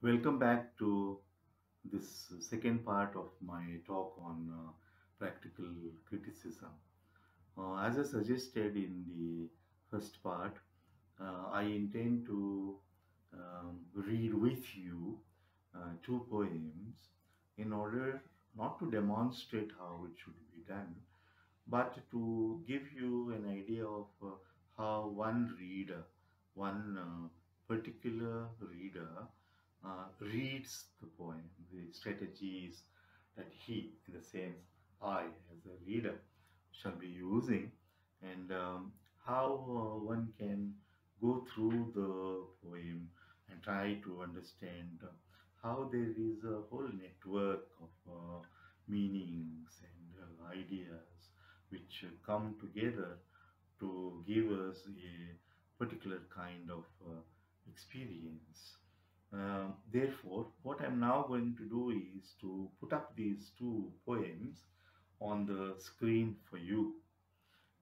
Welcome back to this second part of my talk on practical criticism. As I suggested in the first part, I intend to read with you two poems in order not to demonstrate how it should be done, but to give you an idea of how one reader, one particular reader, reads the poem, the strategies that he, in the sense I, as a reader, shall be using, and how one can go through the poem and try to understand how there is a whole network of meanings and ideas which come together to give us a particular kind of experience. Therefore, what I'm now going to do is to put up these two poems on the screen for you.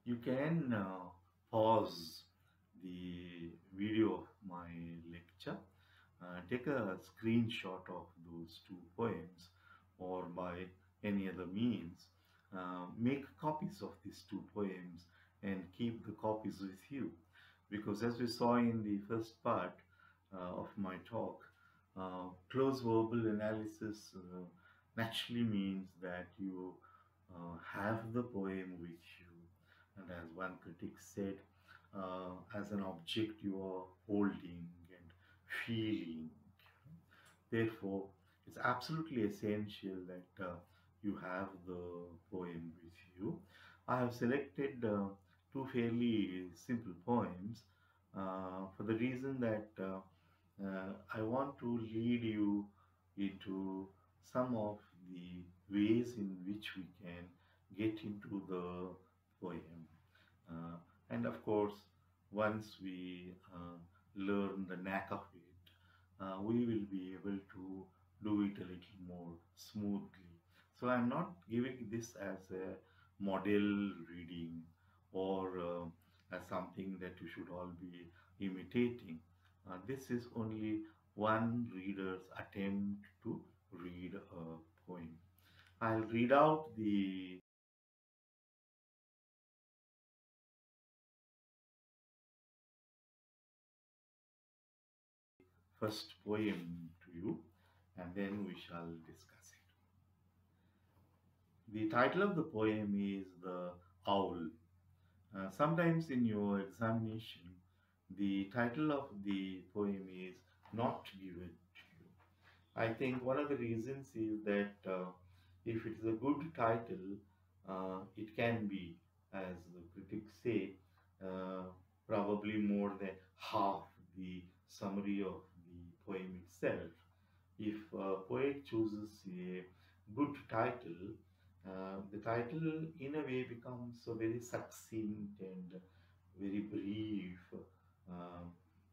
You can pause the video of my lecture, take a screenshot of those two poems, or by any other means, make copies of these two poems and keep the copies with you. Because as we saw in the first part of my talk, close verbal analysis naturally means that you have the poem with you, and as one critic said, as an object you are holding and feeling. Therefore, it's absolutely essential that you have the poem with you. I have selected two fairly simple poems for the reason that I want to lead you into some of the ways in which we can get into the poem. Uh, and of course, once we learn the knack of it, we will be able to do it a little more smoothly. So I'm not giving this as a model reading or as something that you should all be imitating. This is only one reader's attempt to read a poem. I'll read out the first poem to you, and then we shall discuss it. The title of the poem is The Owl. Sometimes in your examination, the title of the poem is not given to you. I think one of the reasons is that if it is a good title, it can be, as the critics say, uh, probably more than half the summary of the poem itself. If a poet chooses a good title, the title in a way becomes a very succinct and very brief, uh,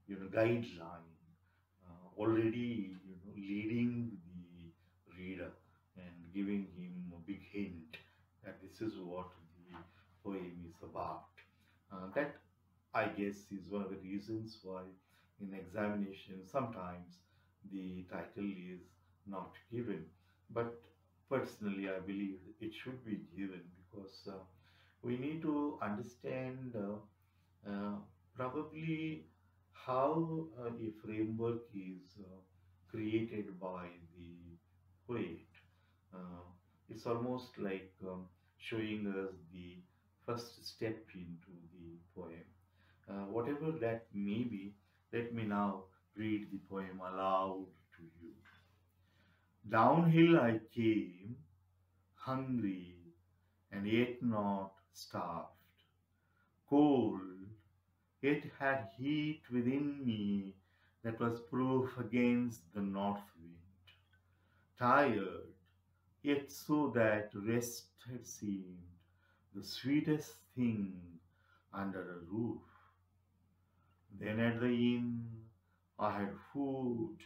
guideline, already leading the reader and giving him a big hint that this is what the poem is about. That, I guess, is one of the reasons why in examination sometimes the title is not given. But personally, I believe it should be given because we need to understand uh, probably how a framework is created by the poet. Uh, it's almost like showing us the first step into the poem. Whatever that may be, let me now read the poem aloud to you. Downhill I came, hungry and yet not starved, cold, yet had heat within me that was proof against the north wind, tired, yet so that rest had seemed the sweetest thing under a roof. Then at the inn I had food,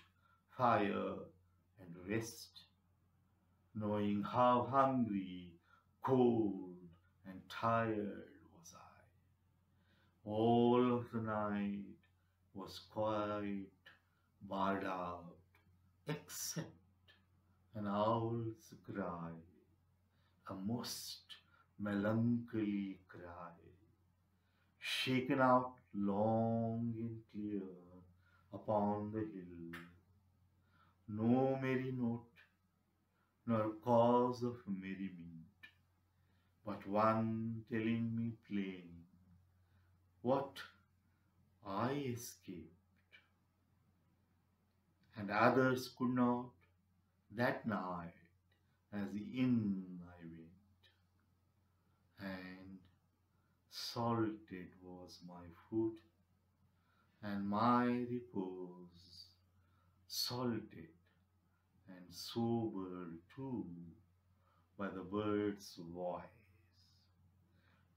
fire, and rest, knowing how hungry, cold, and tired was I. All of the night was quite barred out, except an owl's cry, a most melancholy cry, shaken out long and clear upon the hill. No merry note, nor cause of merriment, but one telling me plain what I escaped, and others could not. That night, as in I went, and salted was my food, and my repose salted and sobered too by the bird's voice,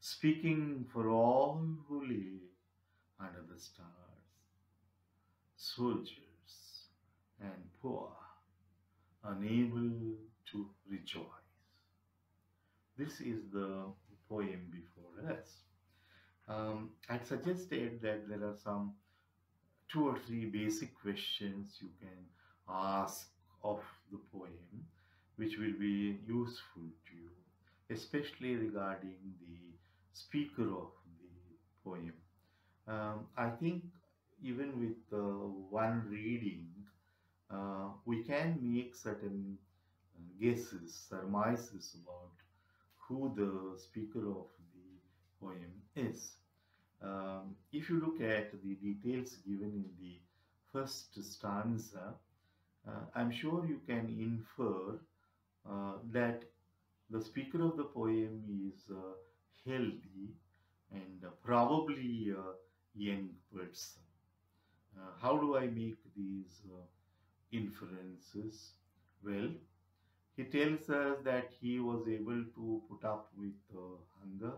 speaking for all who lay under the stars, soldiers and poor, unable to rejoice. This is the poem before us. I suggested that there are some two or three basic questions you can ask of the poem, which will be useful to you, especially regarding the speaker of the poem. I think even with one reading, we can make certain guesses, surmises about who the speaker of the poem is. If you look at the details given in the first stanza, I'm sure you can infer that the speaker of the poem is healthy and probably a young person. How do I make these inferences? Well, he tells us that he was able to put up with hunger,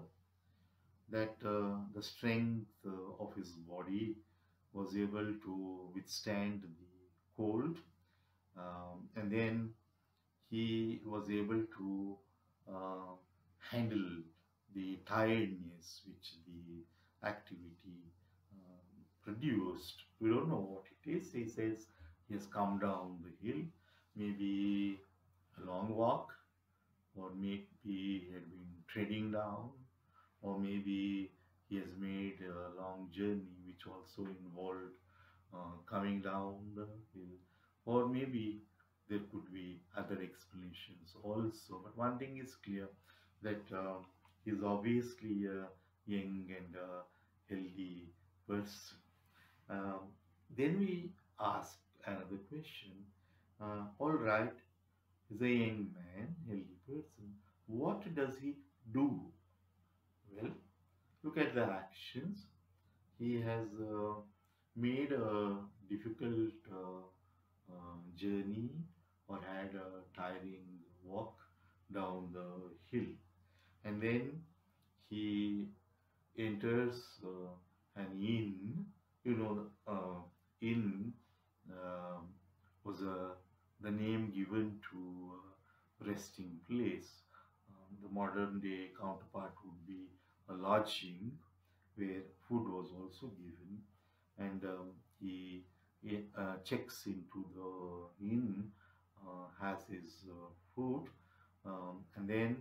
that the strength of his body was able to withstand the cold, and then he was able to uh, handle the tiredness which the activity produced. We don't know what it is. He says he has come down the hill, maybe a long walk, or maybe he had been treading down, or maybe he has made a long journey which also involved coming down the hill, or maybe there could be other explanations also. But one thing is clear, that he is obviously a young and healthy person. Um, then we ask another question. All right, he's a young man, healthy person. What does he do? Well, look at the actions. He has made a difficult journey, or had a tiring walk down the hill, and then he enters an inn. You know, inn um was the name given to resting place. The modern day counterpart would be a lodging where food was also given, and he checks into the inn, has his food, and then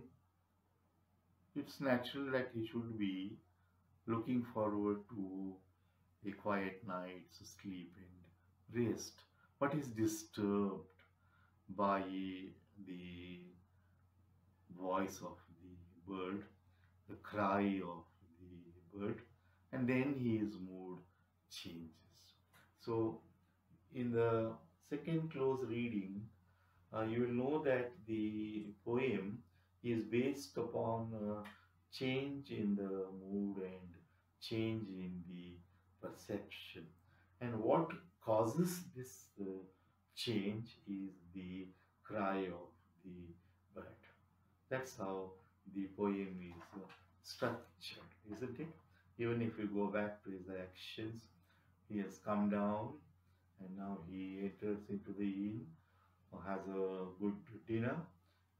it's natural that he should be looking forward to a quiet night's sleep and rest, but is disturbed by the voice of the bird, the cry of the bird, and then his mood changes. So, in the second close reading, you will know that the poem is based upon change in the mood and change in the perception. And what causes this change is the cry of the bird. That's how the poem is structured, isn't it? Even if we go back to his actions, he has come down and now he enters into the inn, has a good dinner,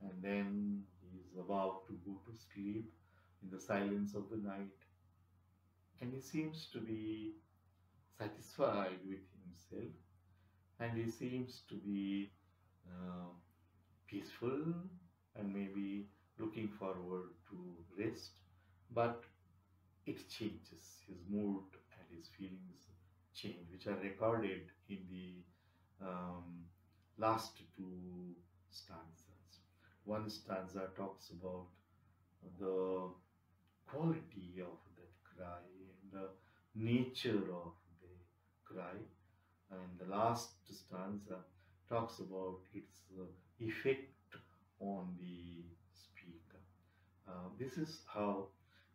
and then he is about to go to sleep in the silence of the night. And he seems to be satisfied with himself, and he seems to be uh, peaceful and maybe looking forward to rest, but it changes. His mood and his feelings change, which are recorded in the last two stanzas. One stanza talks about the quality of that cry and the nature of the cry, and the last stanza talks about its effect on the speaker. This is how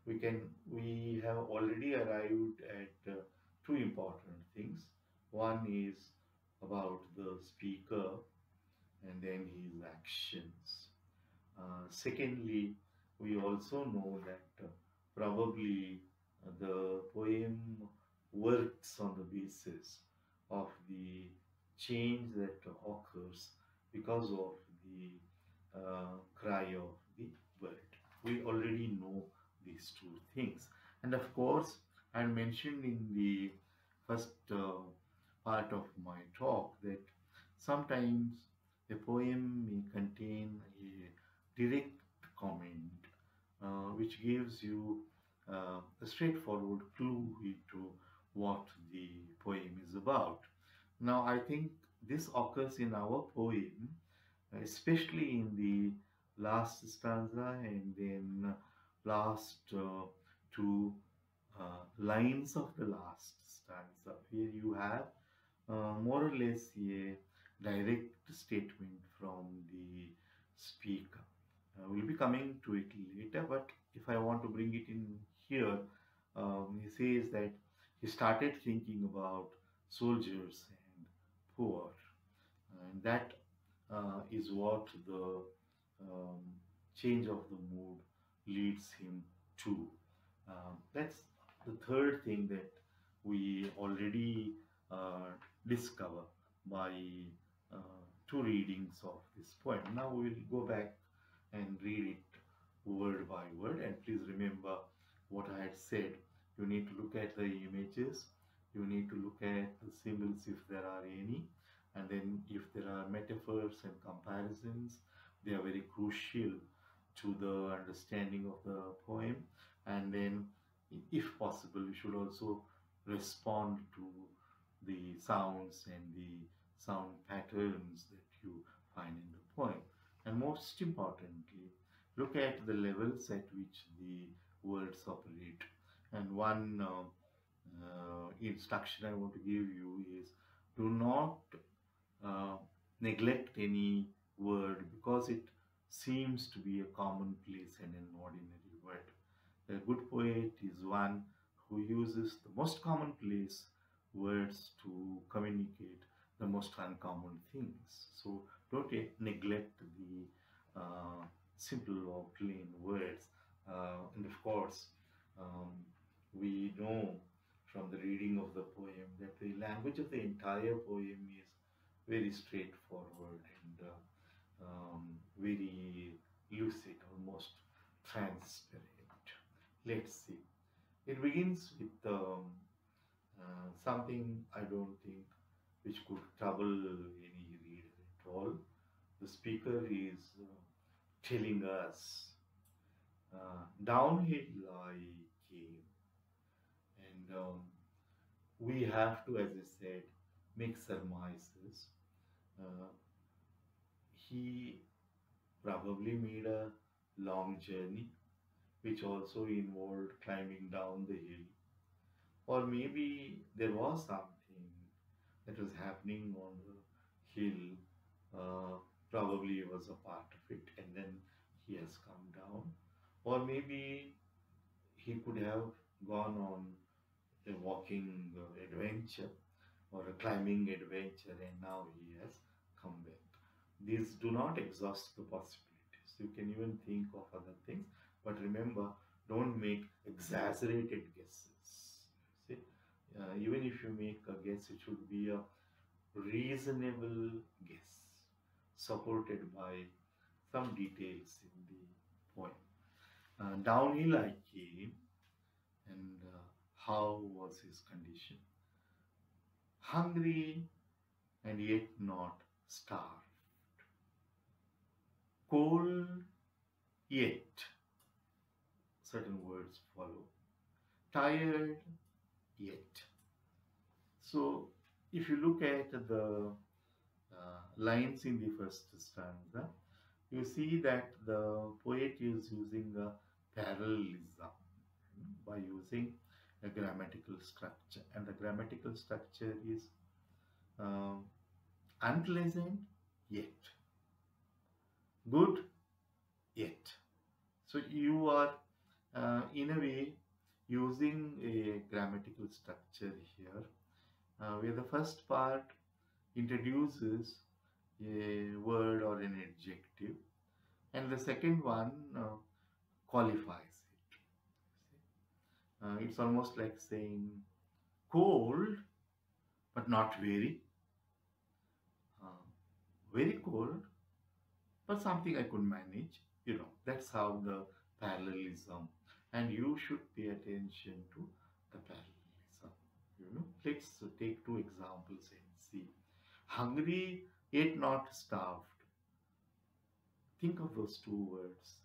we have already arrived at two important things. One is about the speaker and then his actions. Secondly, we also know that probably the poem works on the basis of the change that occurs because of the cry of the bird. We already know these two things. And of course, I mentioned in the first part of my talk that sometimes a poem may contain a direct comment which gives you a straightforward clue into what the poem is about. Now, I think this occurs in our poem, especially in the last stanza and then last two lines of the last stanza, where you have more or less a direct statement from the speaker. We'll be coming to it later, but if I want to bring it in here, he says that he started thinking about soldiers and poor, and that is what the um, change of the mood leads him to. That's the third thing that we already discover by uh, two readings of this poem. Now we will go back and read it word by word, and please remember what I had said. You need to look at the images, you need to look at the symbols if there are any, and then if there are metaphors and comparisons, they are very crucial to the understanding of the poem. And then if possible, you should also respond to the sounds and the sound patterns that you find in the poem. And most importantly, look at the levels at which the words operate. And one instruction I want to give you is, do not uh, neglect any word because it seems to be a commonplace and an ordinary word. A good poet is one who uses the most commonplace words to communicate the most uncommon things. So don't neglect the simple or plain words. And of course, um, we know from the reading of the poem that the language of the entire poem is very straightforward and very lucid, almost transparent. Let's see. It begins with something I don't think which could trouble any reader at all. The speaker is telling us, downhill I came, and we have to, as I said, make surmises. Uh, he probably made a long journey, which also involved climbing down the hill, or maybe there was something that was happening on the hill. Probably was a part of it, and then he has come down, or maybe he could have gone on a walking adventure or a climbing adventure, and now he has come back. These do not exhaust the possibilities. You can even think of other things, but remember, don't make exaggerated guesses. See, even if you make a guess, it should be a reasonable guess supported by some details in the poem. Downhill I came, and how was his condition? Hungry and yet not starved. Cold, yet certain words follow. Tired, yet. So, if you look at the lines in the first stanza, you see that the poet is using a parallelism by using a grammatical structure, and the grammatical structure is um, unpleasant yet good yet. So you are in a way using a grammatical structure here, where the first part introduces a word or an adjective, and the second one qualifies it. It's almost like saying cold but not uh, very cold, but something I could manage. That's how the parallelism, and you should pay attention to the parallelism. Let's take two examples and see. Hungry yet not starved. Think of those two words.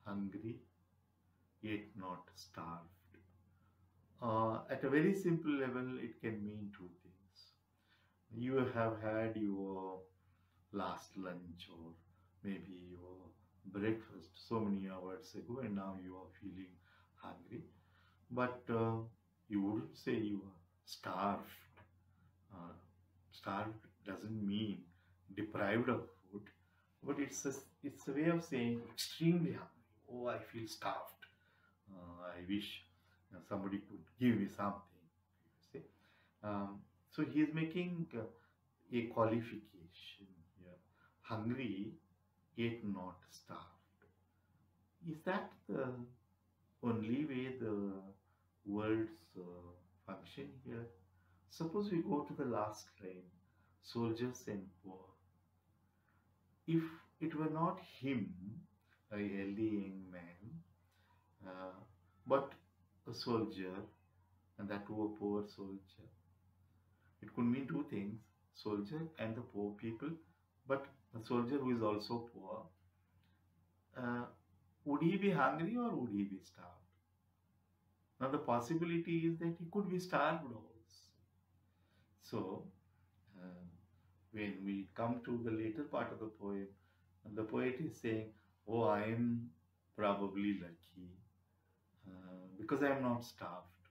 Hungry yet not starved. At a very simple level, it can mean two things. You have had your last lunch or maybe your breakfast so many hours ago, and now you are feeling hungry, but you wouldn't say you are starved. uh, Starved doesn't mean deprived of food, but it's a way of saying extremely hungry. Oh, I feel starved. I wish somebody could give me something, you see. So he is making a qualification here. Hungry yet not starved. Is that the only way the words function here? Suppose we go to the last line, soldiers and poor. If it were not him, a healthy young man, but a soldier, and that too a poor soldier, it could mean two things: soldier and the poor people. But a soldier who is also poor, uh, would he be hungry or would he be starved? Now, the possibility is that he could be starved also. So, uh, when we come to the later part of the poem, the poet is saying, "Oh, I am probably lucky because I am not starved,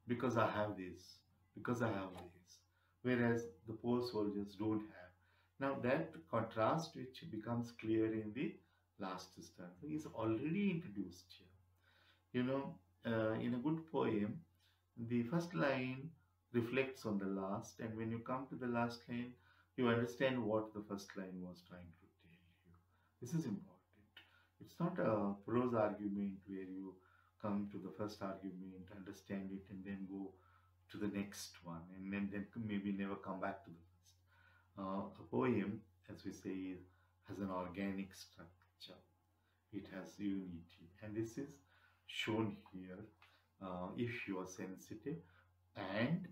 because I have this, because I have this," whereas the poor soldiers don't have. Now, that contrast, which becomes clear in the last stanza, is already introduced here. In a good poem, the first line reflects on the last, and when you come to the last line, you understand what the first line was trying to tell you. This is important. It's not a prose argument where you come to the first argument, understand it, and then go to the next one, and then maybe never come back to the first. A poem, as we say, has an organic structure. It has unity, and this is shown here. If you are sensitive, and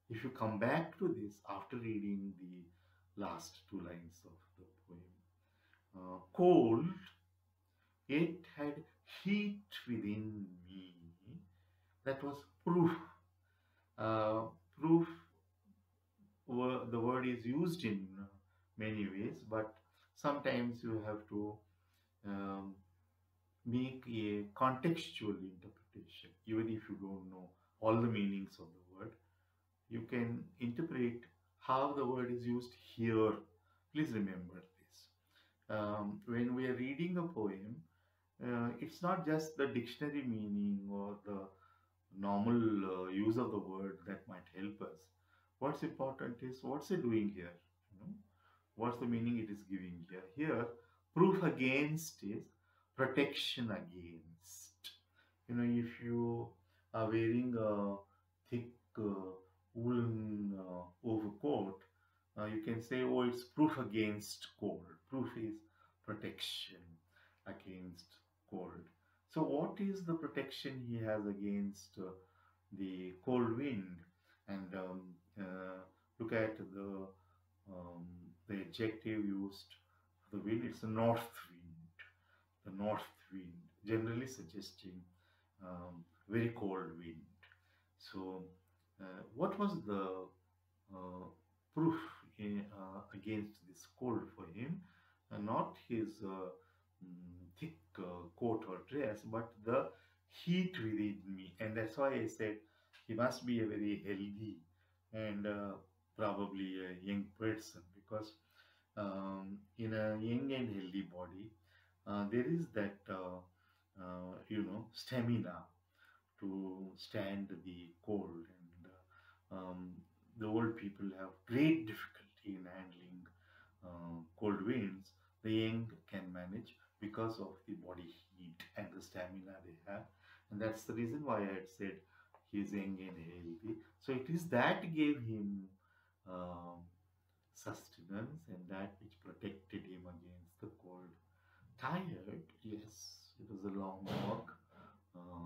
if you come back to this after reading the last two lines of the poem, cold, it had heat within me. That was proof. Proof, the word is used in many ways, but sometimes you have to um, make a contextual interpretation. Even if you don't know all the meanings of the word, you can interpret how the word is used here. Please remember this. When we are reading a poem, it's not just the dictionary meaning or the normal use of the word that might help us. What's important is what's it doing here? What's the meaning it is giving here? Here, proof against is protection against. If you are wearing a thick woolen overcoat, you can say, oh, it's proof against cold. Proof is protection against cold. So what is the protection he has against the cold wind? And look at um, the adjective used for the wind. It's a north wind. The north wind, generally suggesting very cold wind. So, what was the uh, proof against this cold for him? Not his thick coat or dress, but the heat within me. And that's why I said he must be a very healthy and probably a young person, because in a young and healthy body, there is that stamina to stand the cold, and the old people have great difficulty in handling cold winds. The young can manage because of the body heat and the stamina they have, and that's the reason why I had said he is young and healthy. So it is that gave him um, sustenance, and that which protected him against the cold. Tired, yes, it was a long walk,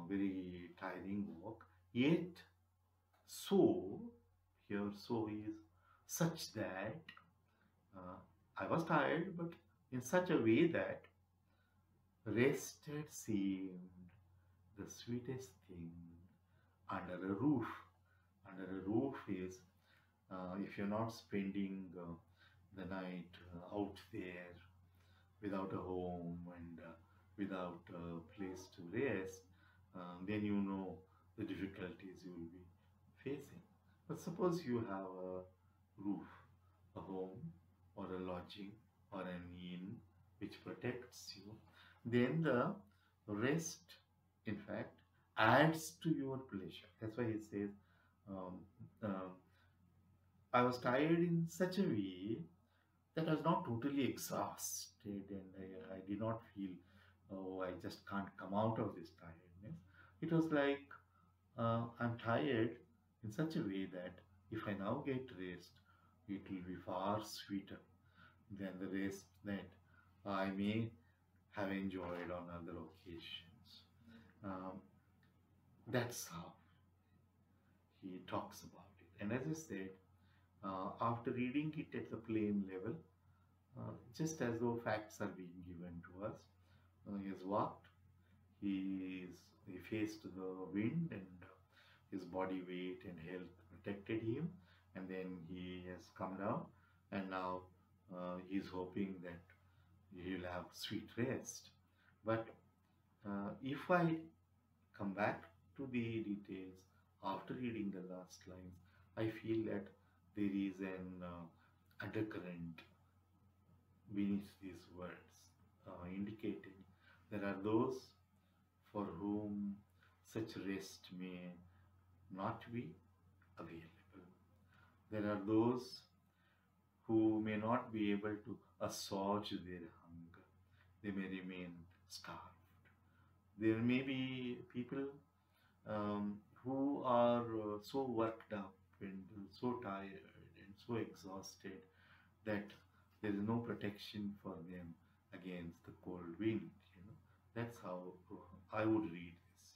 very tiring walk. Yet, so here, so is such that uh, I was tired, but in such a way that rest had seemed the sweetest thing under a roof. Under a roof is if you're not spending the night out there without a home and without a place to rest, then you know the difficulties you will be facing. But suppose you have a roof, a home, or a lodging, or an inn which protects you, then the rest, in fact, adds to your pleasure. That's why he says, um, uh, I was tired in such a way that I was not totally exhausted, and I did not feel, oh, I just can't come out of this tiredness. It was like I'm tired in such a way that if I now get rest, it will be far sweeter than the rest that I may have enjoyed on other occasions. Um, that's how he talks about it. And as I said, after reading it at the plain level, just as though facts are being given to us, he has walked, he faced the wind, and his body weight and health protected him, and then he has come down, and now he's hoping that he'll have sweet rest. But if I come back to the details after reading the last lines, I feel that there is an undercurrent beneath these words, indicating there are those for whom such rest may not be available. There are those who may not be able to assuage their hunger. They may remain starved. There may be people who are so worked up and so tired and so exhausted that there is no protection for them against the cold wind. That's how I would read this.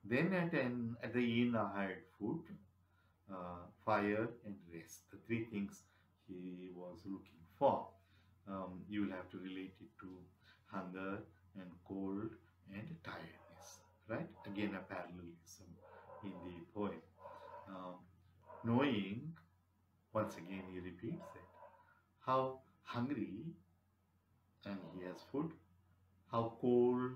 Then at the inn I had food, fire, and rest. The three things he was looking for. You will have to relate it to hunger and cold and tiredness, right? Again, a parallelism in the poem. Um, Knowing, once again he repeats it, how hungry and he has food, how cold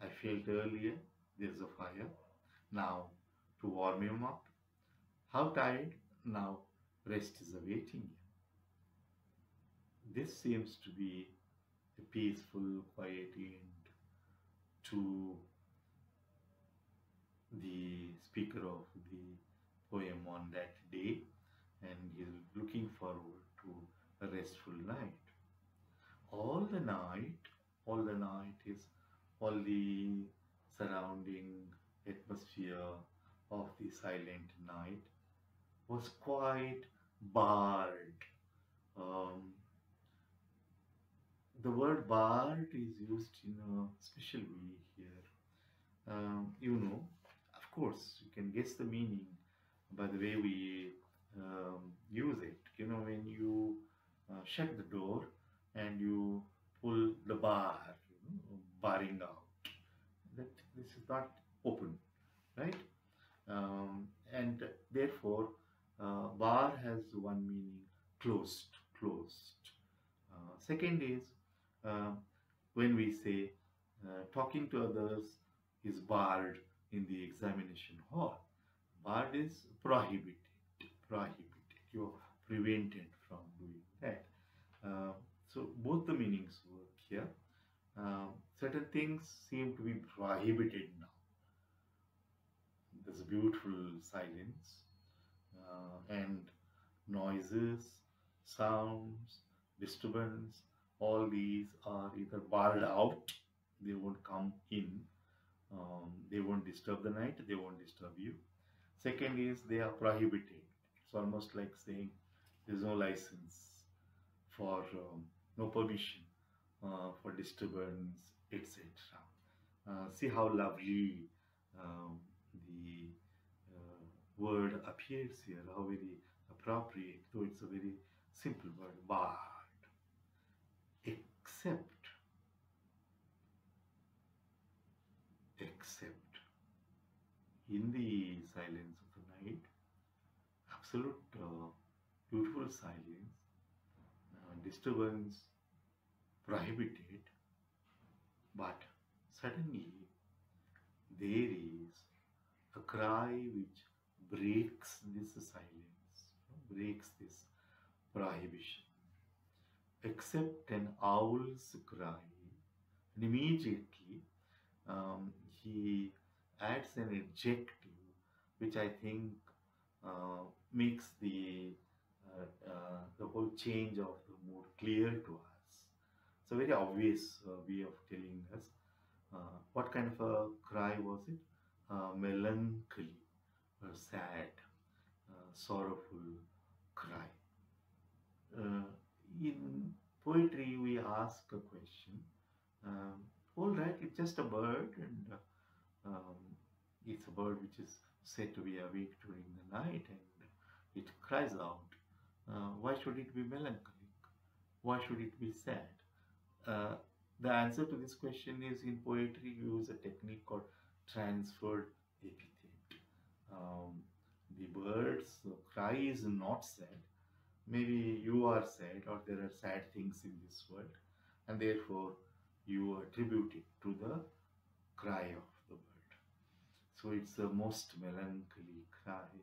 I felt earlier, there's a fire, now to warm him up, how tired, now rest is awaiting him. This seems to be a peaceful, quiet end to the speaker of the poem on that day, and he's looking forward to a restful night. All the night, all the night is all the surrounding atmosphere of the silent night was quite barred. Um, the word barred is used in a special way here. Of course, you can guess the meaning by the way we use it. You know, when you shut the door and you pull the bar, barring out, that this is not open, right? And therefore, bar has one meaning, closed, closed. Second is uh, when we say talking to others is barred in the examination hall. Barred is prohibited, prohibited. You're prevented from doing that. Uh, so both the meanings work here. Certain things seem to be prohibited now. There's a beautiful silence and noises, sounds, disturbance. All these are either barred out, they won't come in, they won't disturb the night, they won't disturb you. Second is they are prohibited. It's almost like saying there's no license for no permission for disturbance, etc. See how lovely um, the word appears here, how very appropriate, though it's a very simple word, barred. Except, except in the silence of the night, absolute beautiful silence, disturbance prohibited, but suddenly there is a cry which breaks this silence, breaks this prohibition. Except an owl's cry, and immediately he adds an adjective which I think makes the whole change of the mood clear to us. It's a very obvious way of telling us what kind of a cry was it? Melancholy, or sad, sorrowful cry. In poetry, we ask a question. Um, all right, it's just a bird, and um, it's a bird which is said to be awake during the night, and it cries out. Why should it be melancholic? Why should it be sad? Uh, the answer to this question is in poetry, you use a technique called transferred epithet. Um, the bird's cry is not sad. Maybe you are sad, or there are sad things in this world, and therefore you attribute it to the cry of the bird. So it's the most melancholy cry.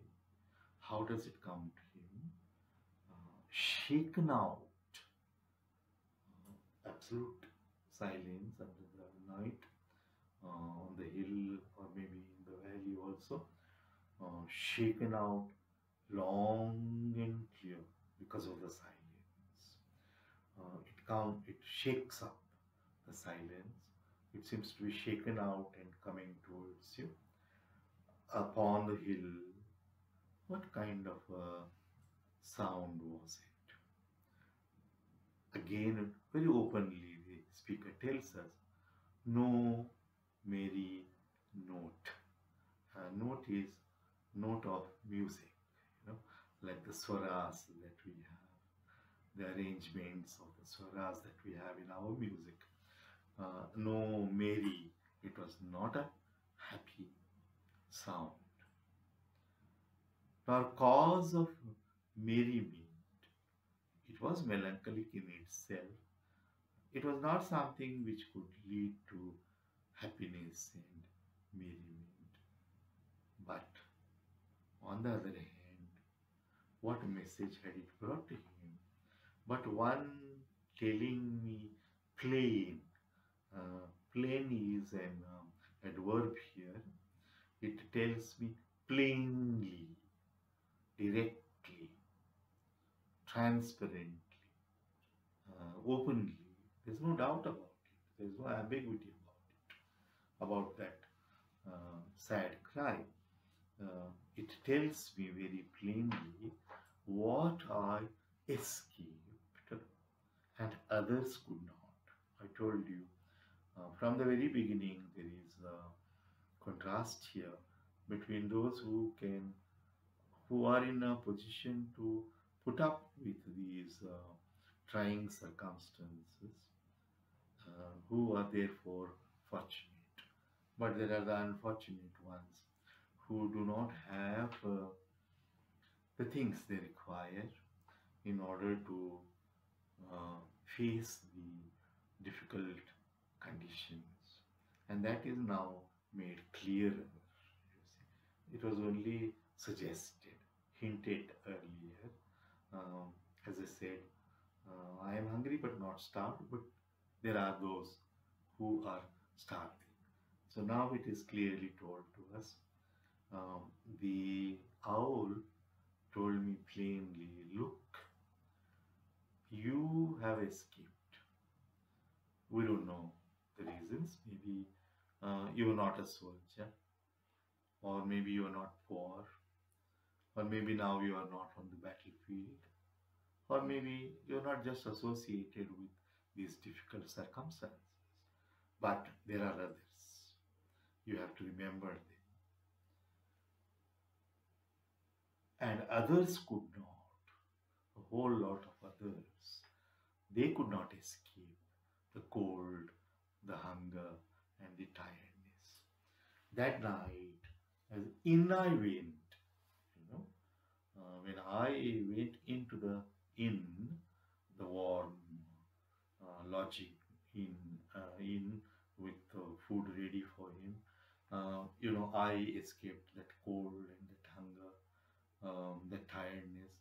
How does it come to him? Shaken out, absolute silence under the night, on the hill or maybe in the valley also, shaken out long and clear because of the silence. It shakes up the silence. It seems to be shaken out and coming towards you. Upon the hill, what kind of a sound was it? Again, very openly, the speaker tells us, no merry note. Note is note of music, like the swaras that we have, the arrangements of the swaras that we have in our music. No merry, it was not a happy sound. Nor cause of merriment, it was melancholic in itself. It was not something which could lead to happiness and merriment. But on the other hand, what message had it brought to him? But one telling me plain. Plain is an adverb here. It tells me plainly, directly, transparently, openly. There's no doubt about it. There's no ambiguity about that sad cry. It tells me very plainly what I escaped and others could not. I told you from the very beginning there is a contrast here between those who who are in a position to put up with these trying circumstances, who are therefore fortunate. But there are the unfortunate ones who do not have the things they require in order to uh, face the difficult conditions. And that is now made clearer. It was only suggested, hinted earlier. As I said, I am hungry but not starved, but there are those who are starving. So now it is clearly told to us. Um, the owl told me plainly, look, you have escaped. We don't know the reasons. Maybe you are not a soldier, or maybe you are not poor, or maybe now you are not on the battlefield, or maybe you're not just associated with these difficult circumstances, but there are others. You have to remember them. And others could not, a whole lot of others, they could not escape the cold, the hunger, and the tiredness. That night, as in I went, when I went into the inn, the warm lodging in with food ready for him, I escaped that cold and that hunger, that tiredness,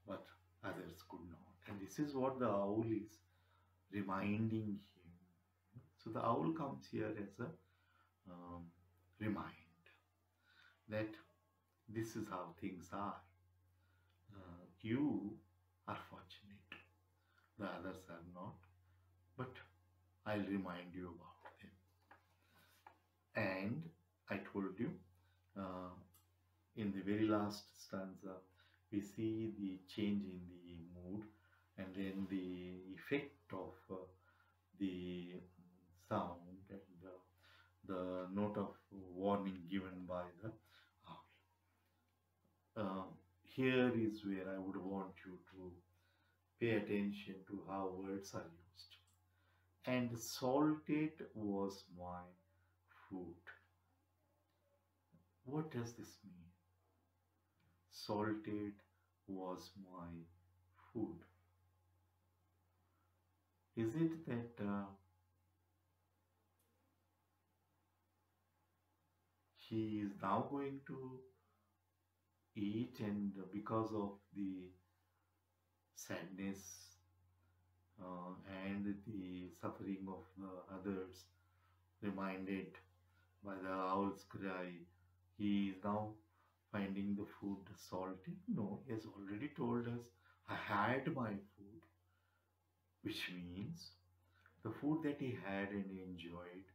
but others could not. And this is what the owl is reminding him. So the owl comes here as a remind that this is how things are. You are fortunate, the others are not, but I'll remind you about them. And I told you, in the very last stanza, we see the change in the mood and then the effect of the sound and the note of warning given by the owl. Here is where I would want you to pay attention to how words are used. And salted was my food. What does this mean? Salted was my food. Is it that he is now going to eat, and because of the sadness and the suffering of the others, reminded by the owl's cry, he is now finding the food salty? No, he has already told us, I had my food, which means the food that he had and enjoyed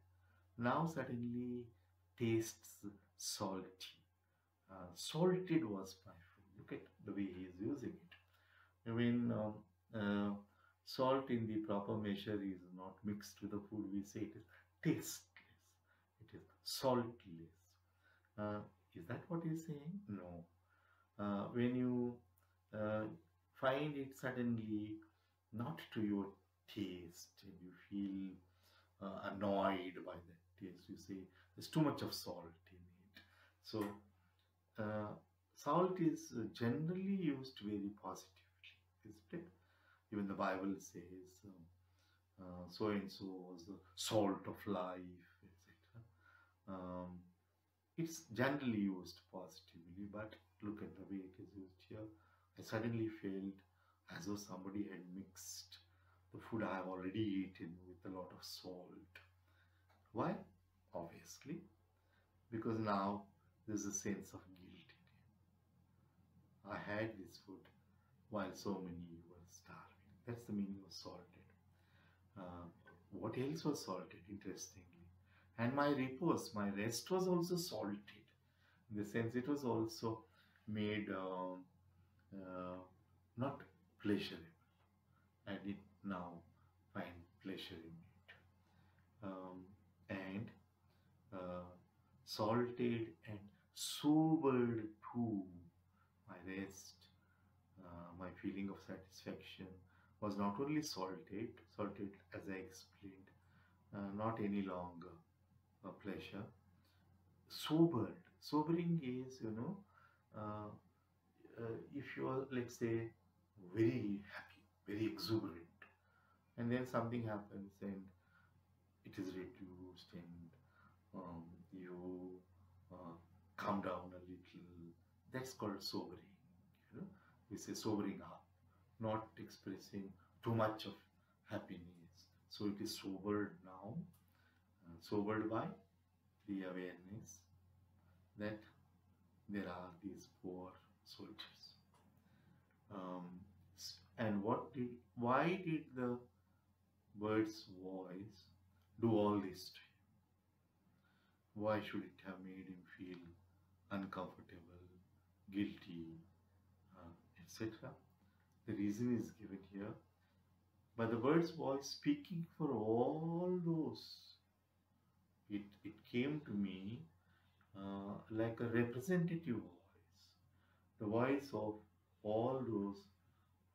now suddenly tastes salty. Salted was my food. Look at the way he is using it. When salt in the proper measure is not mixed with the food, we say it is tasteless. It is saltless. Is that what he is saying? No. When you find it suddenly not to your taste and you feel annoyed by that taste, you say there's too much of salt in it. So salt is generally used very positively, isn't it? Even the Bible says so and so was the salt of life, etc. It's generally used positively, but look at the way it is used here. I suddenly felt as though somebody had mixed the food I have already eaten with a lot of salt. Why? Obviously, because now there's a sense of guilt in him. I had this food while so many were starving. That's the meaning of salted. What else was salted, interestingly? And my repose, my rest was also salted. In the sense it was also made not pleasurable. I did now find pleasure in it. And salted and sobered too. My satisfaction was not only salted as I explained, not any longer a pleasure. Sobered. Sobering is, uh, if you are, let's say, very happy, very exuberant, and then something happens and it is reduced and you uh, calm down a little. That's called sobering. You know, we say sobering up, not expressing too much of happiness. So it is sobered now, sobered by the awareness that there are these poor soldiers. Um, and why did the bird's voice do all this to him? Why should it have made him feel uncomfortable, guilty, etc.? The reason is given here by the bird's voice speaking for all those. It came to me like a representative voice, the voice of all those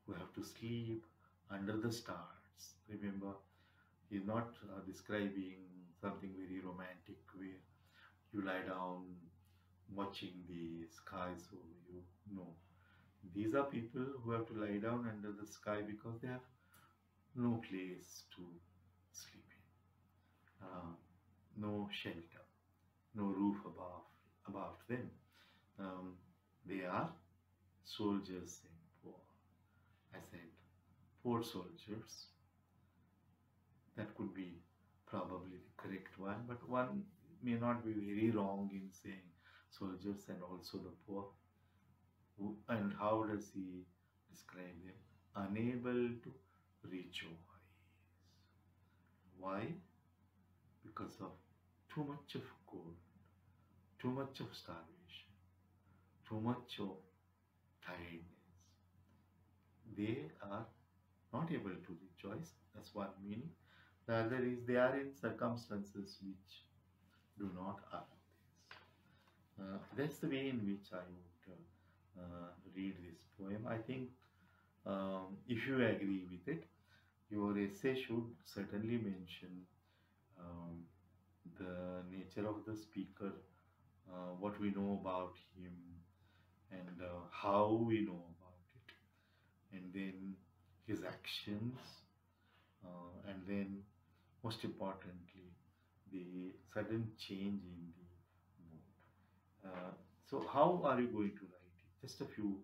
who have to sleep under the stars. Remember, he's not describing something very romantic where you lie down watching the skies over you. No. These are people who have to lie down under the sky because they have no place to sleep in, no shelter, no roof above them. Um, they are soldiers and poor. I said poor soldiers. That could be probably the correct one, but one may not be very wrong in saying soldiers and also the poor. And how does he describe them? Unable to rejoice. Why? Because of too much of cold, too much of starvation, too much of tiredness. They are not able to rejoice. That's one meaning. The other is they are in circumstances which do not allow this. That's the way in which I would read this poem. I think if you agree with it, your essay should certainly mention um, the nature of the speaker, what we know about him, and how we know about it, and then his actions, and then most importantly, the sudden change in the mood. So how are you going to write it? Just a few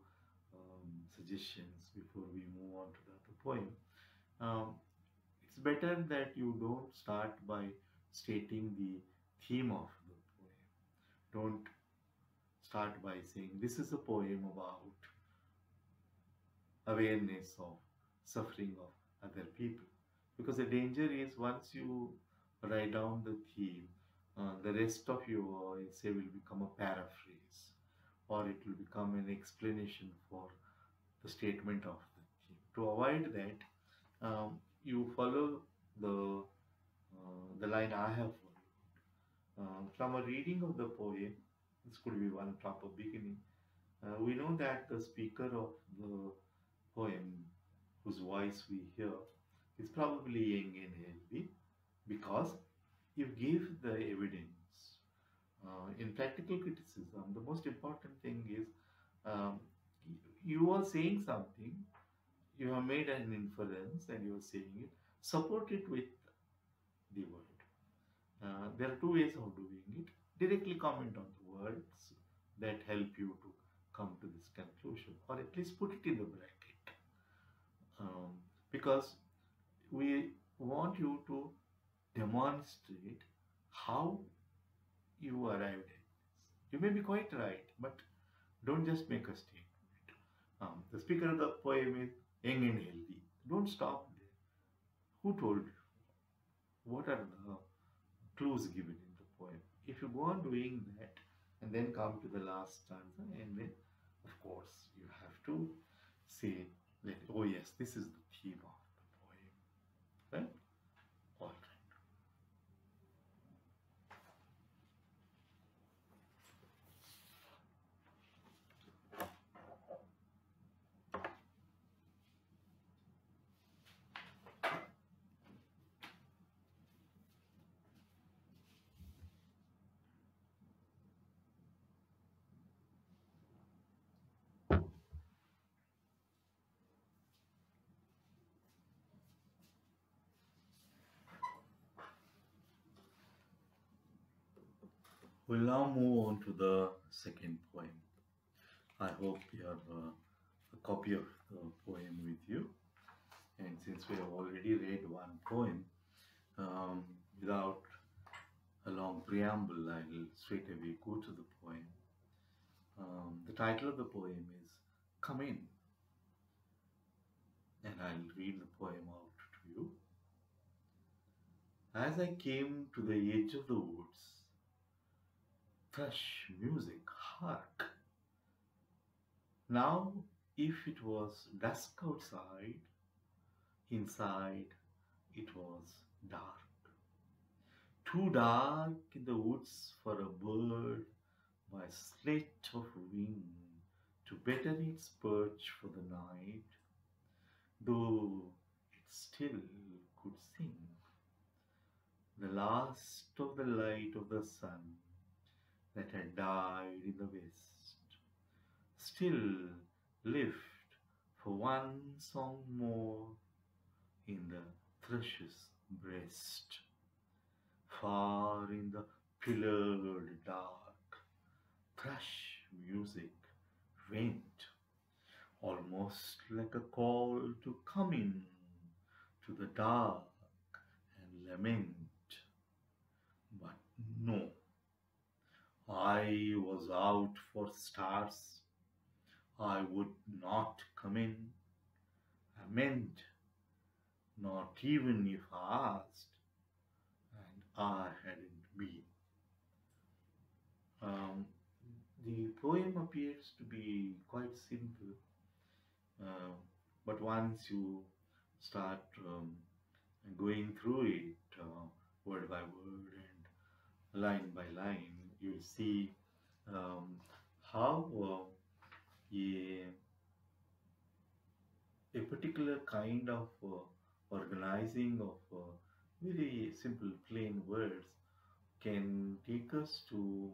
suggestions before we move on to the other poem. Um, it's better that you don't start by stating the theme of the poem. Don't start by saying this is a poem about awareness of suffering of other people. Because the danger is once you write down the theme, the rest of your essay will become a paraphrase or it will become an explanation for the statement of the theme. To avoid that, you follow the line I have followed. From a reading of the poem, this could be one proper beginning. We know that the speaker of the poem, whose voice we hear, is probably young and healthy because you give the evidence. In practical criticism, the most important thing is um, you are saying something, you have made an inference and you are saying it, support it with the word. There are two ways of doing it. Directly comment on the words that help you to come to this conclusion, or at least put it in the bracket. Because we want you to demonstrate how you arrived at this. You may be quite right, but don't just make a statement. The speaker of the poem is young and healthy. Don't stop there. Who told you? What are the clues given in the poem? If you go on doing that and then come to the last stanza, and then, of course, you have to say that, oh yes, this is the theme of the poem. Right? All right. We'll now move on to the second poem. I hope you have a copy of the poem with you. And since we have already read one poem, um, without a long preamble, I'll straight away go to the poem. The title of the poem is Come In, and I'll read the poem out to you. As I came to the edge of the woods, thrush music, hark! Now, if it was dusk outside, inside it was dark. Too dark in the woods for a bird by slit of wing to better its perch for the night, though it still could sing. The last of the light of the sun that had died in the west still lived for one song more in the thrush's breast. Far in the pillared dark, thrush music went, almost like a call to come in to the dark and lament. But no, I was out for stars. I would not come in. I meant, not even if asked, and I hadn't been. Um, the poem appears to be quite simple, uh, but once you start going through it word by word and line by line, you'll see how a particular kind of organizing of very simple plain words can take us to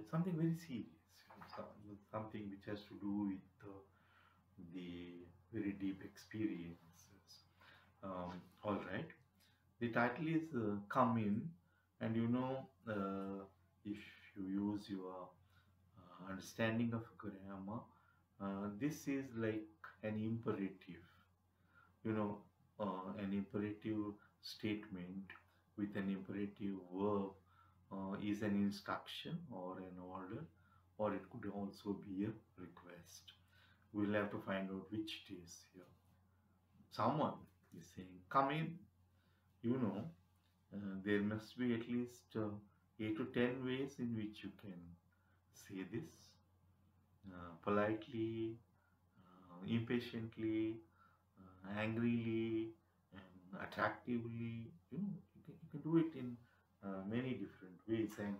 something very serious, something which has to do with the very deep experiences. All right, the title is Come In, and if you use your understanding of grammar, this is like an imperative, an imperative statement with an imperative verb is an instruction or an order, or it could also be a request. We'll have to find out which it is here. Someone is saying, Come in. There must be at least 8 to 10 ways in which you can say this politely, impatiently, angrily, and attractively. You can do it in many different ways, and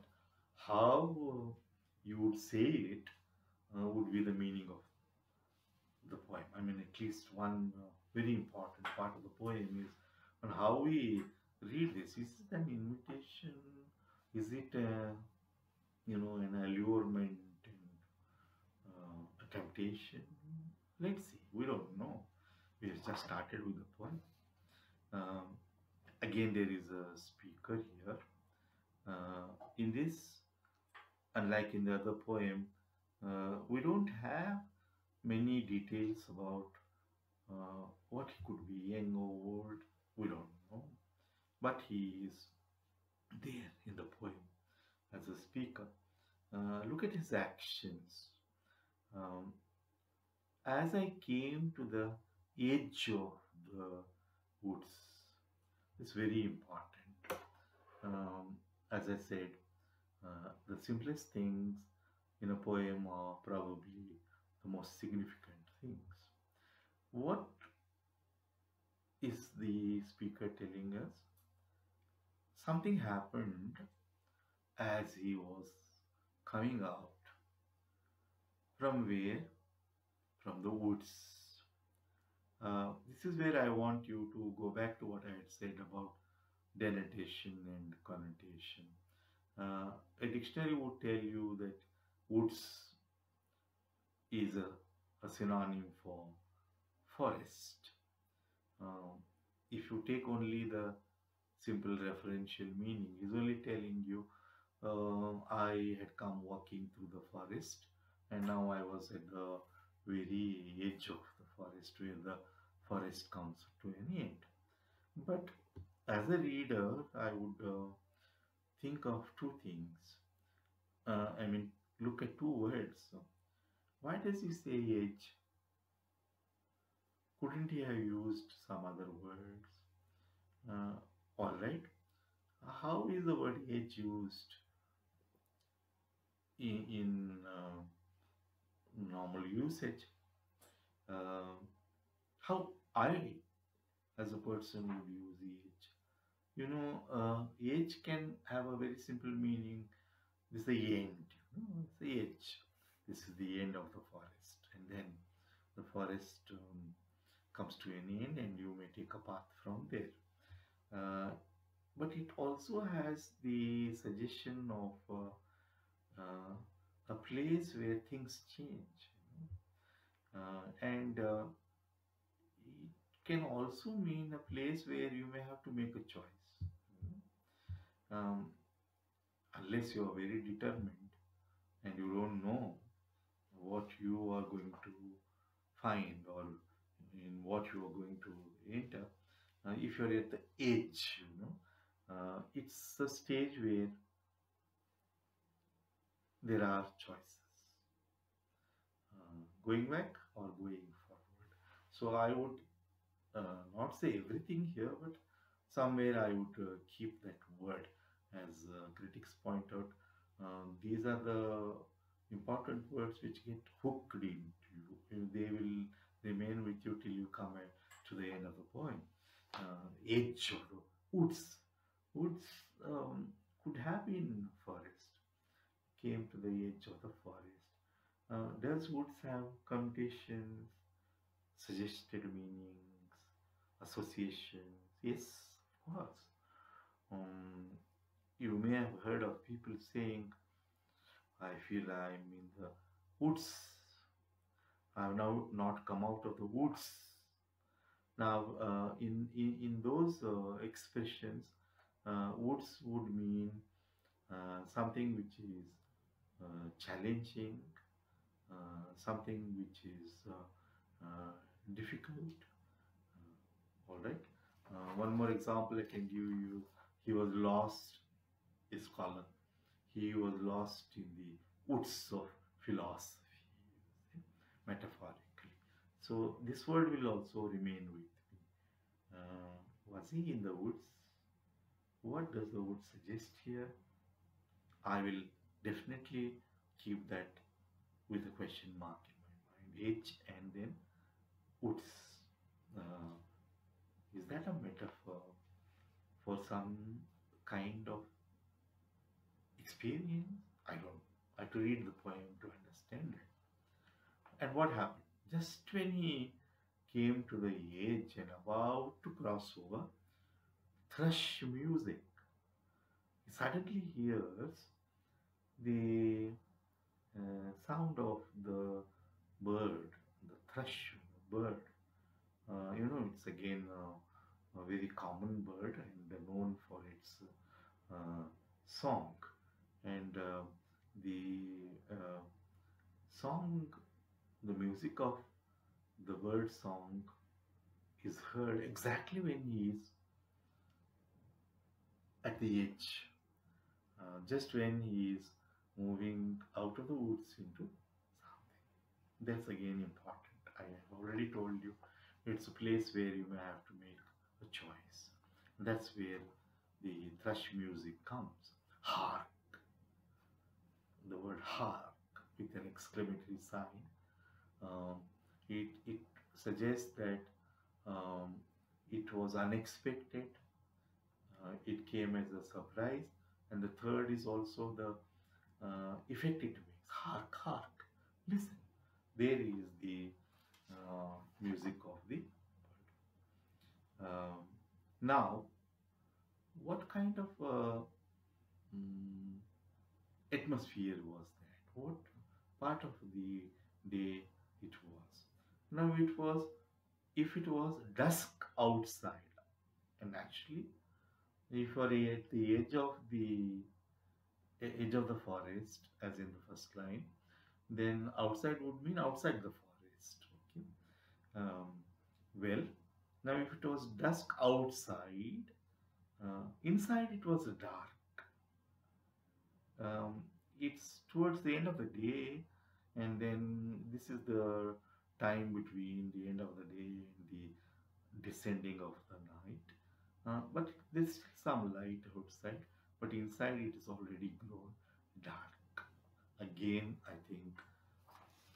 how you would say it would be the meaning of the poem. I mean, at least one very important part of the poem is on how we read this. Is it an invitation? Is it an allurement and a temptation? Let's see. We don't know. We have just started with the poem. Um, Again, there is a speaker here. In this, unlike in the other poem, we don't have many details about what he could be, young or old. We don't know. But he is there in the poem as a speaker. Look at his actions. Um, as I came to the edge of the woods, it's very important. As I said, the simplest things in a poem are probably the most significant things. What is the speaker telling us? Something happened as he was coming out. From where? From the woods. This is where I want you to go back to what I had said about denotation and connotation. A dictionary would tell you that woods is a synonym for forest. If you take only the simple referential meaning. Is only telling you I had come walking through the forest, and now I was at the very edge of the forest where the forest comes to an end. But as a reader, I would think of two things. I mean, look at two words. Why does he say edge? Couldn't he have used some other words? Uh, all right. How is the word edge used in normal usage? Uh, how I, as a person, would use edge? Edge can have a very simple meaning. This is the end. It's the edge. This is the end of the forest, and then the forest comes to an end, and you may take a path from there. Uh, but it also has the suggestion of a place where things change, and it can also mean a place where you may have to make a choice. Um, Unless you are very determined and you don't know what you are going to find or in what you are going to enter, if you're at the edge, it's a stage where there are choices, going back or going forward. So I would not say everything here, but somewhere I would keep that word. As critics point out, these are the important words which get hooked into you. They will remain with you till you come to the end of the poem. Edge of the woods. Woods could have been forest. Came to the edge of the forest. Does woods have connotations, suggested meanings, associations? Yes, of course. Um, you may have heard of people saying, I feel I'm in the woods. I have now not come out of the woods. Now, in those expressions, woods would mean something which is challenging, something which is difficult. All right. One more example I can give you. He was lost, a scholar. He was lost in the woods of philosophy, metaphorically. So this word will also remain with me. Was he in the woods? What does the wood suggest here? I will definitely keep that with a question mark in my mind. Edge and then woods. Uh, is that a metaphor for some kind of experience? I don't know. I have to read the poem to understand it. And what happened? Just when he came to the edge and about to cross over, thrush music. He suddenly hears the sound of the bird, the thrush bird. It's again a very common bird and known for its song. And the song, the music of the bird song is heard exactly when he is at the edge, just when he is moving out of the woods into something. That's again important. I have already told you it's a place where you may have to make a choice. That's where the thrush music comes. Hark, the word hark with an exclamatory sign. It suggests that it was unexpected, it came as a surprise, and the third is also the effect it makes. Hark, hark, listen. There is the music of the bird. Now, what kind of atmosphere was that? What part of the day it was? Now, if it was dusk outside, and actually If you are at the edge of the forest, as in the first line, then outside would mean outside the forest. Okay. Um, well, now if it was dusk outside, inside it was dark. It's towards the end of the day, and then this is the time between the end of the day and the descending of the night. But there's still some light outside, but inside it is already grown dark. Again, I think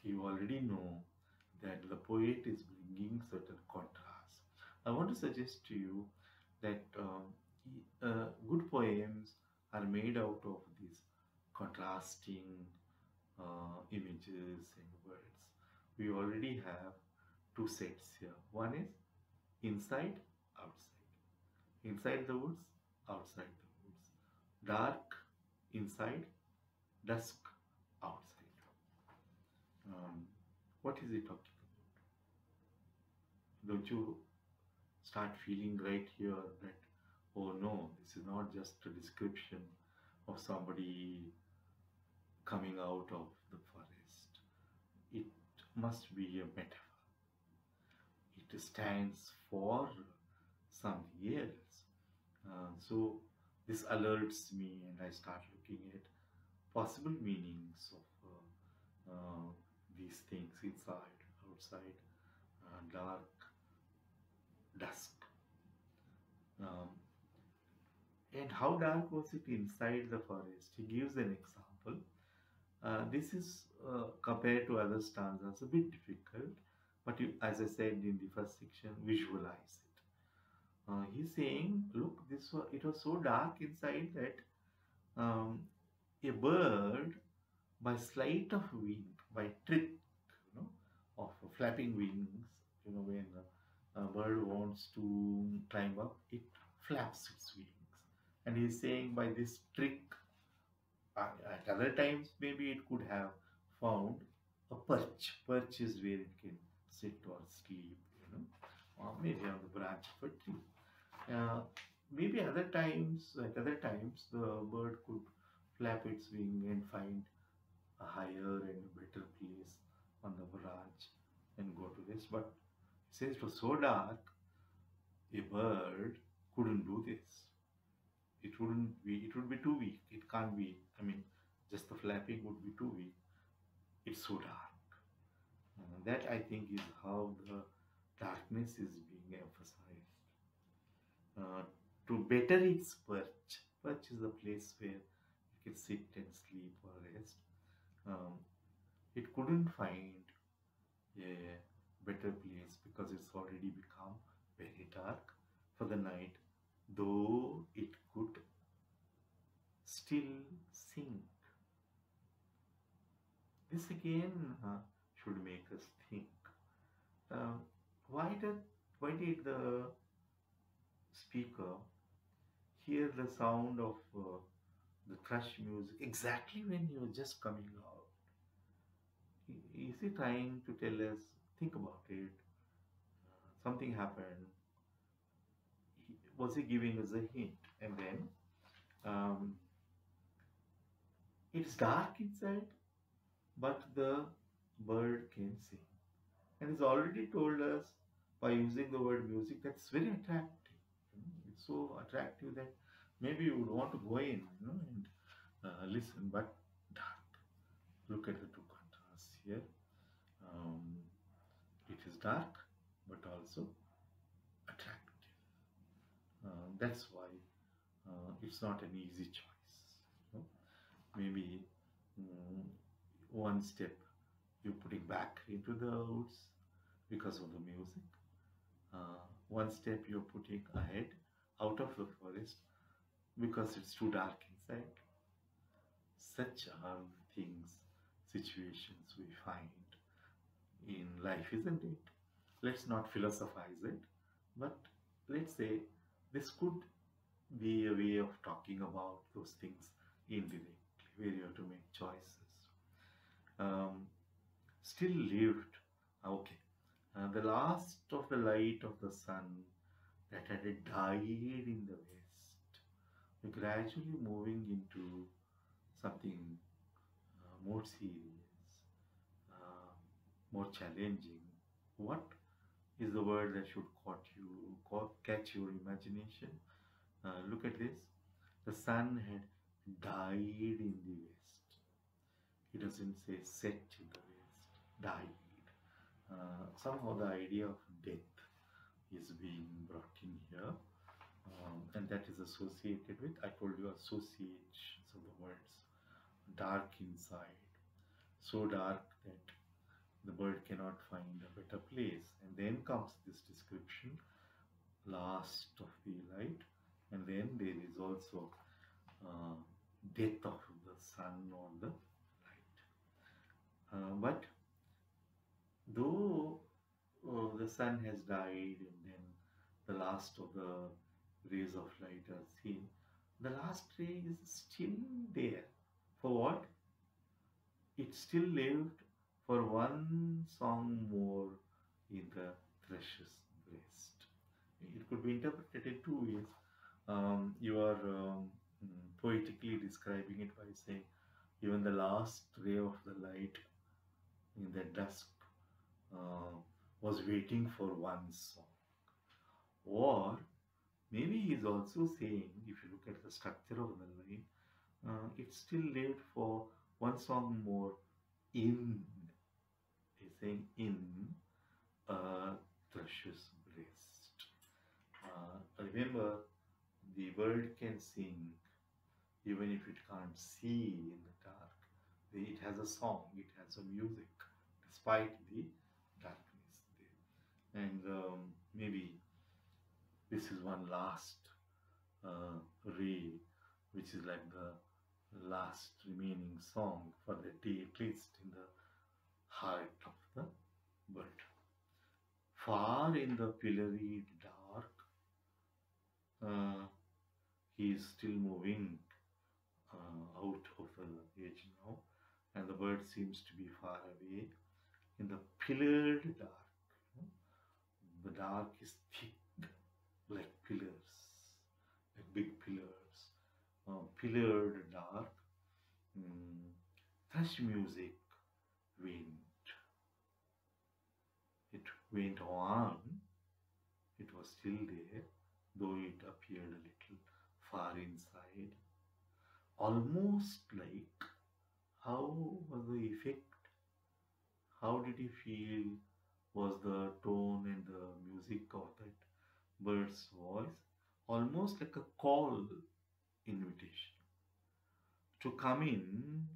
you already know that the poet is bringing certain contrast. I want to suggest to you that good poems are made out of these contrasting images and words. We already have two sets here. One is inside, outside. Inside the woods, outside the woods. Dark inside, dusk outside. What is he talking about? Don't you start feeling right here that, oh no, this is not just a description of somebody coming out of the forest. It must be a metaphor. It stands for something else. So this alerts me, and I start looking at possible meanings of these things: inside, outside, dark, dusk. Um, and how dark was it inside the forest? He gives an example. This is compared to other stanzas a bit difficult, but you, as I said in the first section, visualize it. He's saying, look, it was so dark inside that um, a bird, by sleight of wing, by trick, of flapping wings, when a bird wants to climb up, it flaps its wings. And he's saying by this trick, at other times maybe it could have found a perch. Perch is where it can sit or sleep, or maybe on the branch of a tree. Maybe at other times, the bird could flap its wing and find a higher and a better place on the branch and go to rest. But since it was so dark, a bird couldn't do this. It wouldn't be. It would be too weak. It can't be. I mean, just the flapping would be too weak. It's so dark. That, I think, is how the darkness is being emphasized. To better its perch. Perch is a place where you can sit and sleep or rest. It couldn't find a better place because it's already become very dark for the night, though it could still sing. This again should make us think. Uh, why did the speaker hear the sound of the thrush music exactly when he was just coming out? Is he trying to tell us, think about it, something happened? Was he giving us a hint? And then it's dark inside, but the bird can sing. And he's already told us by using the word music that's very attractive. It's so attractive that maybe you would want to go in, and listen, but dark. Look at the two contrasts here. It is dark, but also attractive. That's why it's not an easy choice. Maybe one step you're putting back into the woods because of the music. One step you're putting ahead out of the forest because it's too dark inside. Such are things, situations we find in life, isn't it? Let's not philosophize it, but let's say this could be a way of talking about those things indirectly, where you have to make choices. Still lived. Okay. The last of the light of the sun that had died in the west. You're gradually moving into something more serious, uh, more challenging. What is the word that should catch your imagination? Look at this. The sun had died in the west. He doesn't say set in the west, died. Somehow the idea of death is being brought in here, and that is associated with, I told you, associations of the words. Dark inside, so dark that the bird cannot find a better place. And then comes this description, last of the light, and then there is also uh, death of the sun or the light. But though the sun has died and then the last of the rays of light are seen, the last ray is still there. For what? It still lived for one song more in the thrush's breast. It could be interpreted in two ways. You are poetically describing it by saying, even the last ray of the light in the dusk uh, was waiting for one song. Or maybe he's also saying, if you look at the structure of the line, it still lived for one song more in, he's saying, in a thrush's breast. Remember, the bird can sing even if it can't see in the dark. It has a song, it has a music, despite the darkness there. And maybe this is one last ray, which is like the last remaining song for the day, at least in the heart of the bird. Far in the pilloried dark, he is still moving out of the edge now, and the bird seems to be far away in the pillared dark. The dark is thick like pillars, like big pillars. Pillared dark. Thrush music went. It went on. It was still there, though it appeared a little far inside. Almost like, how was the effect? How did he feel? Was the tone and the music of that bird's voice almost like a call, invitation to come in?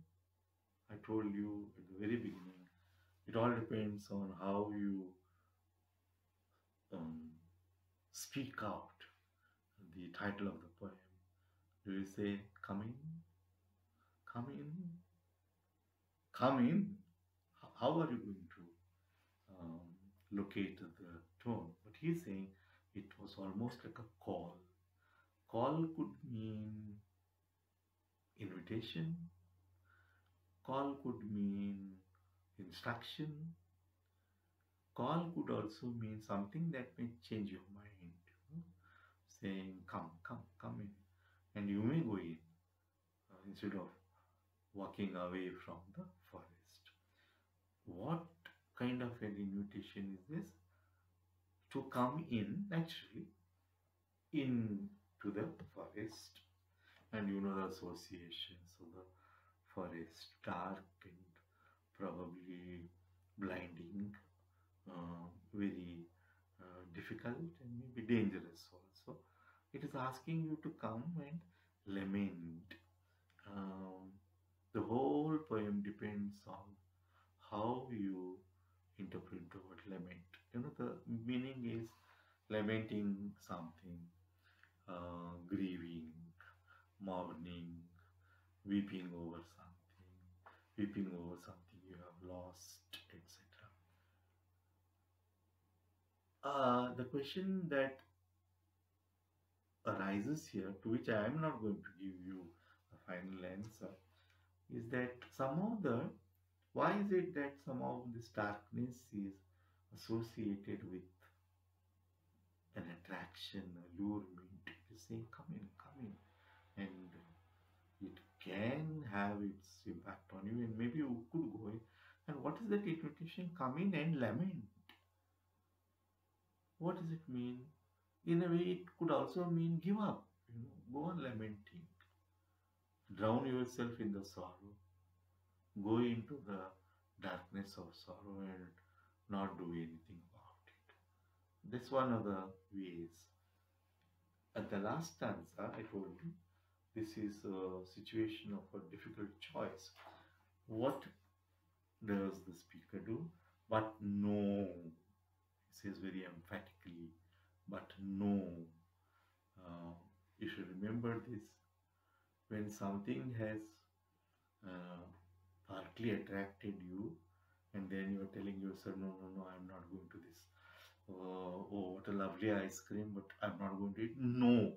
I told you at the very beginning, it all depends on how you um, speak out the title of the poem. Do you say, come in, come in, come in? How are you going to locate the tone? But he's saying it was almost like a call. Call could mean invitation. Call could mean instruction. Call could also mean something that may change your mind. Saying, come, come, come in. And you may go in instead of walking away from the forest. What kind of an invitation is this? To come in naturally into the forest. And you know the associations of the forest, dark and probably blinding, very difficult and maybe dangerous also. It is asking you to come and lament. The whole poem depends on how you interpret the word lament. You know, the meaning is lamenting something, grieving, mourning, weeping over something, weeping over something you have lost, etc. The question that arises here, to which I am not going to give you a final answer, is that somehow why is it that somehow this darkness is associated with an attraction, allurement? You say, come in, and it can have its impact on you, and maybe you could go in. And what is that invitation? Come in and lament. What does it mean? In a way, it could also mean give up. Go on lamenting, drown yourself in the sorrow, go into the darkness of sorrow and not do anything about it. That's one of the ways. At the last stanza, I told you this is a situation of a difficult choice. What does the speaker do? But no, he says very emphatically, but no. Uh, you should remember this when something has uh, partly attracted you, and then you're telling yourself, no, no, no, I'm not going to this. Oh, what a lovely ice cream, but I'm not going to eat. No,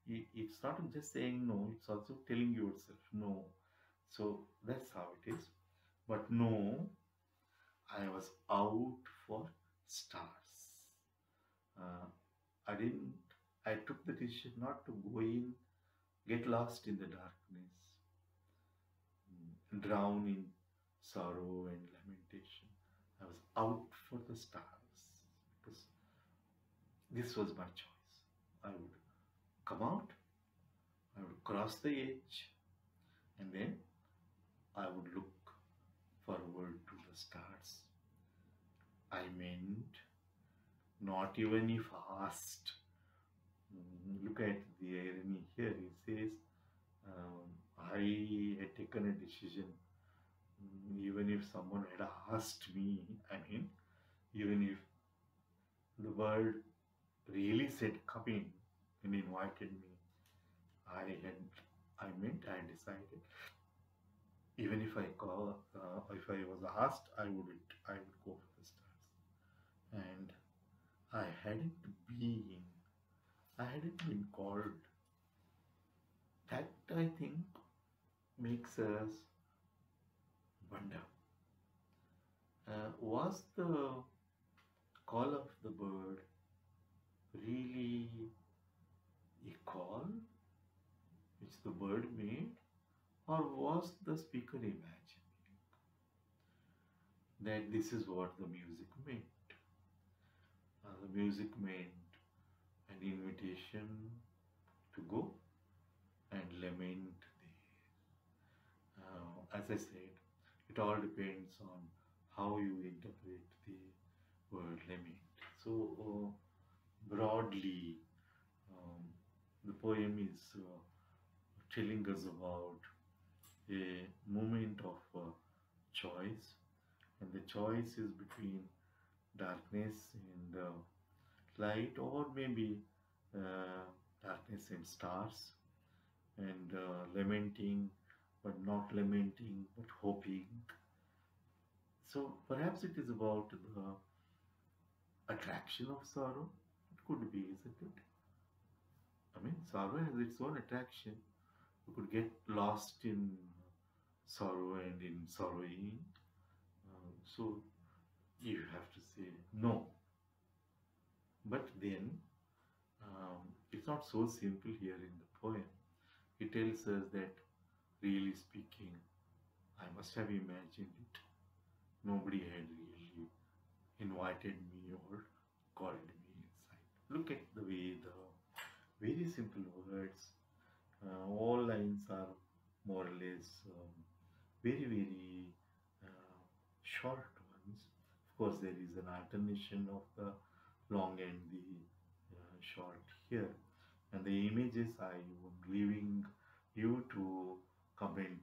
it's not just saying no, it's also telling yourself no. So that's how it is. But no, I was out for stars. Uh, I didn't, I took the decision not to go in, get lost in the darkness, drown in sorrow and lamentation. I was out for the stars because this was my choice. I would come out, I would cross the edge, and then I would look forward to the stars. I meant not even if asked. Look at the irony here. He says, I had taken a decision. Even if someone had asked me, I mean, even if the bird really said come in and invited me, I meant, I decided. Even if if I was asked, I would go for the stars. And I hadn't been, I hadn't been called. That, I think, makes us wonder. Was the call of the bird really a call which the bird made, or was the speaker imagining that this is what the music meant? The music meant an invitation to go and lament there. As I said, it all depends on how you interpret the word lament. So, broadly, um, the poem is telling us about a moment of choice, and the choice is between darkness and light, or maybe darkness and stars, and lamenting, but not lamenting, but hoping. So perhaps it is about the attraction of sorrow. It could be, isn't it? I mean, sorrow has its own attraction. You could get lost in sorrow and in sorrowing. So you have to say no. But then it's not so simple here in the poem. It tells us that, really speaking, I must have imagined it. Nobody had really invited me or called me inside. Look at the way the very simple words, all lines are more or less very, very short ones. Of course, there is an alternation of the long and the short here. And the images, I am leaving you to comment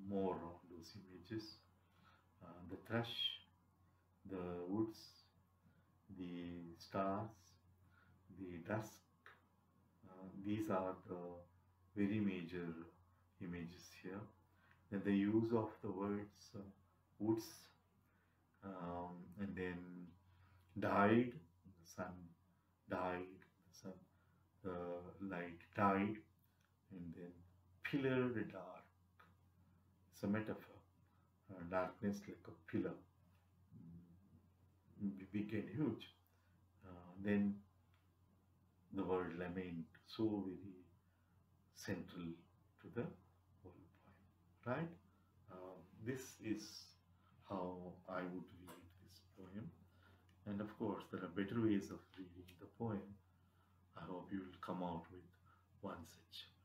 more on those images. The thrush, the woods, the stars, the dusk, these are the very major images here. Then the use of the words woods, and then died, the sun died, the sun, the light died, and then pillared dark. It's a metaphor. Darkness like a pillar, big and huge. Then the word lament, so very central to the whole poem, right? This is how I would read this poem, and of course, there are better ways of reading the poem. I hope you will come out with one such.